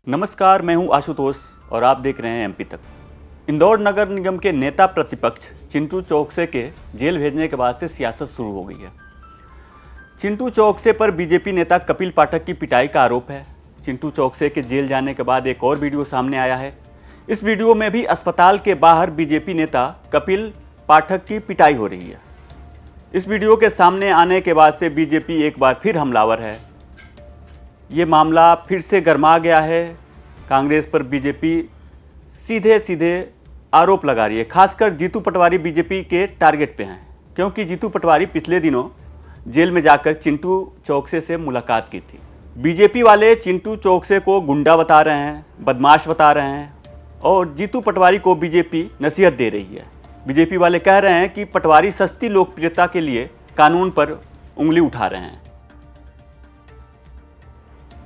नमस्कार, मैं हूं आशुतोष और आप देख रहे हैं एमपी तक। इंदौर नगर निगम के नेता प्रतिपक्ष चिंटू चौकसे के जेल भेजने के बाद से सियासत शुरू हो गई है। चिंटू चौकसे पर बीजेपी नेता कपिल पाठक की पिटाई का आरोप है। चिंटू चौकसे के जेल जाने के बाद एक और वीडियो सामने आया है। इस वीडियो में भी अस्पताल के बाहर बीजेपी नेता कपिल पाठक की पिटाई हो रही है। इस वीडियो के सामने आने के बाद से बीजेपी एक बार फिर हमलावर है। ये मामला फिर से गर्मा गया है। कांग्रेस पर बीजेपी सीधे सीधे आरोप लगा रही है। खासकर जीतू पटवारी बीजेपी के टारगेट पे हैं, क्योंकि जीतू पटवारी पिछले दिनों जेल में जाकर चिंटू चौकसे से मुलाकात की थी। बीजेपी वाले चिंटू चौकसे को गुंडा बता रहे हैं, बदमाश बता रहे हैं और जीतू पटवारी को बीजेपी नसीहत दे रही है। बीजेपी वाले कह रहे हैं कि पटवारी सस्ती लोकप्रियता के लिए कानून पर उंगली उठा रहे हैं।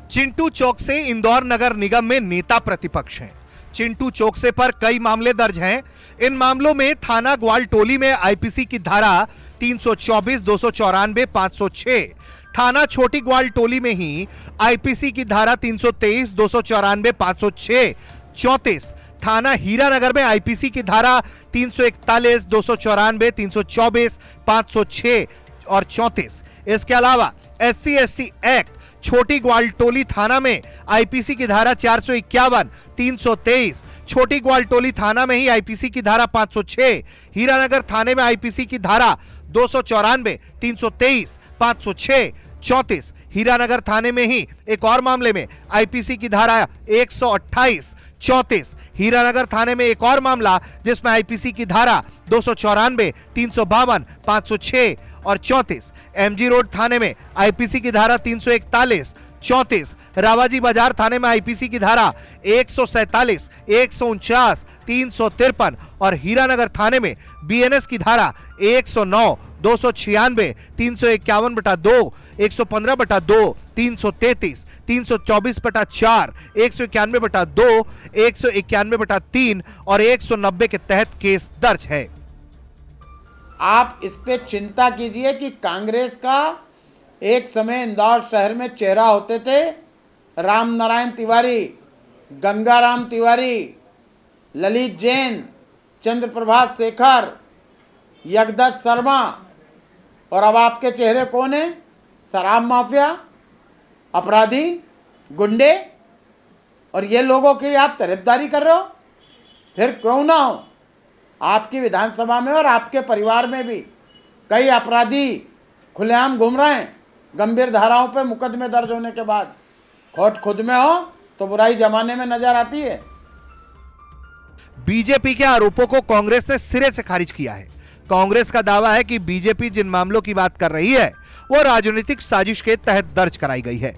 चिंटू चौकसे इंदौर नगर निगम में नेता प्रतिपक्ष हैं। चिंटू चौकसे पर कई मामले दर्ज हैं। इन मामलों में थाना ग्वालटोली में आईपीसी की धारा 324, 294, 506, थाना छोटी ग्वालटोली में ही आईपीसी की धारा 323, 294, 506, 34, थाना हीरानगर में आईपीसी की धारा 341, 294, 324, 506 और 34। इसके अलावा SC/ST एक्ट छोटी ग्वालटोली थाना में आईपीसी की धारा 451, 323, छोटी ग्वालटोली थाना में ही आईपीसी की धारा 506, हीरानगर थाने में आईपीसी की धारा 294, 323, 506, 34, हीरानगर थाने में ही एक और मामले में आईपीसी की धारा 128, 34, हीरानगर थाने में एक और मामला जिसमें आईपीसी की धारा 294, 352, 506 और 34, एमजी रोड थाने में आईपीसी की धारा 341, 34, रावाजी बाजार थाने में आईपीसी की धारा 147, 149, 353 और हीरानगर थाने में बीएनएस की धारा 109, 296, 351/2, 115/2, 333, 324/4, 191/2, 191/3 और 190 के तहत केस दर्ज है। आप इस पे चिंता कीजिए कि कांग्रेस का एक समय इंदौर शहर में चेहरा होते थे राम नारायण तिवारी, गंगाराम तिवारी, ललित जैन, चंद्रप्रभात शेखर, यज्ञदत्त शर्मा, और अब आपके चेहरे कौन है? शराब माफिया, अपराधी, गुंडे, और ये लोगों की आप तरफदारी कर रहे हो। फिर क्यों ना हो, आपकी विधानसभा में और आपके परिवार में भी कई अपराधी खुलेआम घूम रहे हैं। गंभीर धाराओं पे मुकदमे दर्ज होने के बाद खोट खुद में हो तो बुराई जमाने में नजर आती है। बीजेपी के आरोपों को कांग्रेस ने सिरे से खारिज किया है। कांग्रेस का दावा है कि बीजेपी जिन मामलों की बात कर रही है वो राजनीतिक साजिश के तहत दर्ज कराई गई है।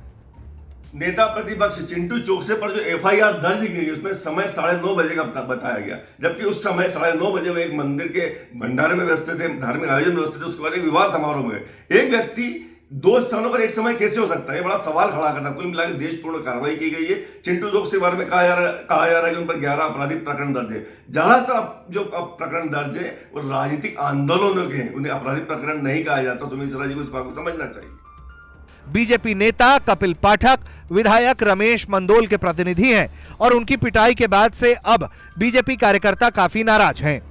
नेता प्रतिपक्ष चिंटू चौकसे पर जो एफआईआर दर्ज की गई उसमें समय 9:30 बजे का बताया गया, जबकि उस समय 9:30 बजे वो एक मंदिर के भंडारे में व्यस्त थे, धार्मिक आयोजन में व्यस्त थे। उसके बाद एक विवाह समारोह में एक व्यक्ति दो स्थानों पर एक समय कैसे हो सकता है, बड़ा सवाल खड़ा करता। कुल मिलाकर देशपूर्ण कार्रवाई की गई है। चिंटू चौकसे के बारे में कहा जा रहा है कि उन पर 11 आपराधिक प्रकरण दर्ज है। ज्यादातर जो प्रकरण दर्ज है वो राजनीतिक आंदोलनों के हैं, उन्हें आपराधिक प्रकरण नहीं कहा जाता। सुमित सरा जी को इस बात को समझना चाहिए। बीजेपी नेता कपिल पाठक विधायक रमेश मंडोल के प्रतिनिधि हैं और उनकी पिटाई के बाद से अब बीजेपी कार्यकर्ता काफी नाराज हैं।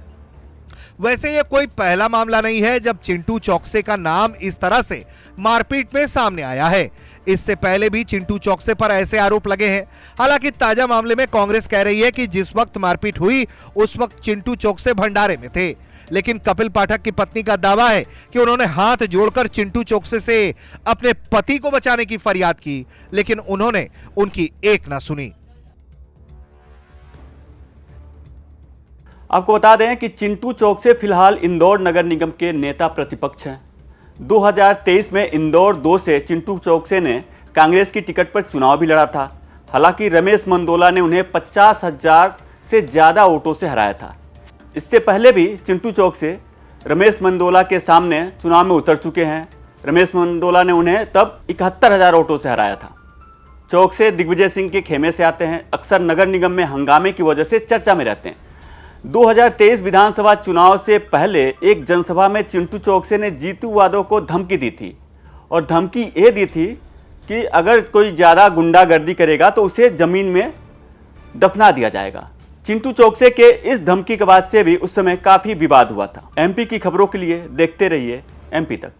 वैसे ये कोई पहला मामला नहीं है जब चिंटू चौकसे का नाम इस तरह से मारपीट में सामने आया है। इससे पहले भी चिंटू चौकसे पर ऐसे आरोप लगे हैं। हालांकि ताजा मामले में कांग्रेस कह रही है कि जिस वक्त मारपीट हुई उस वक्त चिंटू चौकसे भंडारे में थे, लेकिन कपिल पाठक की पत्नी का दावा है कि उन्होंने हाथ जोड़कर चिंटू चौकसे से अपने पति को बचाने की फरियाद की, लेकिन उन्होंने उनकी एक ना सुनी। आपको बता दें कि चिंटू चौकसे फिलहाल इंदौर नगर निगम के नेता प्रतिपक्ष हैं। 2023 में इंदौर 2 से चिंटू चौकसे ने कांग्रेस की टिकट पर चुनाव भी लड़ा था। हालांकि रमेश मंडोला ने उन्हें 50,000 से ज़्यादा वोटों से हराया था। इससे पहले भी चिंटू चौकसे रमेश मंडोला के सामने चुनाव में उतर चुके हैं। रमेश मंडोला ने उन्हें तब 71,000 वोटों से हराया था। चौकसे दिग्विजय सिंह के खेमे से आते हैं, अक्सर नगर निगम में हंगामे की वजह से चर्चा में रहते हैं। 2023 विधानसभा चुनाव से पहले एक जनसभा में चिंटू चौकसे ने जीतू यादव को धमकी दी थी और धमकी ये दी थी कि अगर कोई ज़्यादा गुंडागर्दी करेगा तो उसे ज़मीन में दफना दिया जाएगा। चिंटू चौकसे के इस धमकी के बाद से भी उस समय काफी विवाद हुआ था। एमपी की खबरों के लिए देखते रहिए एमपी तक।